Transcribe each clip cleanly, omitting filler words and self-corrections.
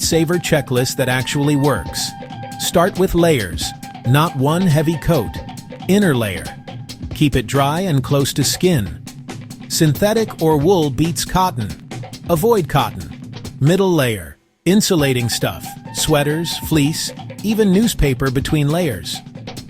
lifesaver checklist that actually works. Start with layers, not one heavy coat. Inner layer. Keep it dry and close to skin. Synthetic or wool beats cotton. Avoid cotton. Middle layer. Insulating stuff, sweaters, fleece, even newspaper between layers.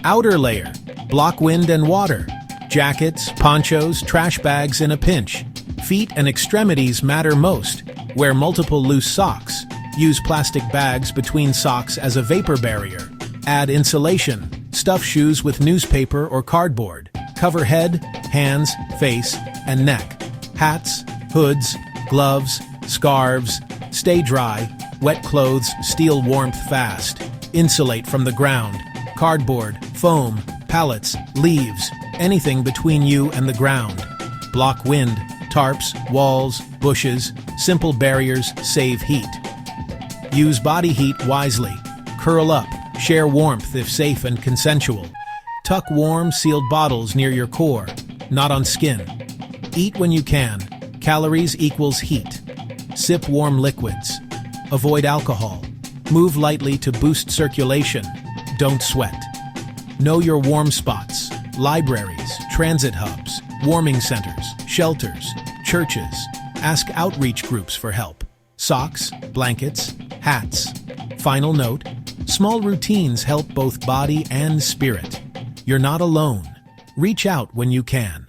Outer layer. Block wind and water. Jackets, ponchos, trash bags in a pinch. Feet and extremities matter most. Wear multiple loose socks. Use plastic bags between socks as a vapor barrier. Add insulation. Stuff shoes with newspaper or cardboard. Cover head, hands, face, and neck. Hats, hoods, gloves, scarves. Stay dry. Wet clothes steal warmth fast. Insulate from the ground. Cardboard, foam, pallets, leaves, anything between you and the ground. Block wind. Tarps, walls, bushes, simple barriers save heat. Use body heat wisely. Curl up. Share warmth if safe and consensual. Tuck warm, sealed bottles near your core, not on skin. Eat when you can. Calories equals heat. Sip warm liquids. Avoid alcohol. Move lightly to boost circulation. Don't sweat. Know your warm spots. Libraries, transit hubs, warming centers, shelters, churches. Ask outreach groups for help. Socks, blankets, hats. Final note, small routines help both body and spirit. You're not alone. Reach out when you can.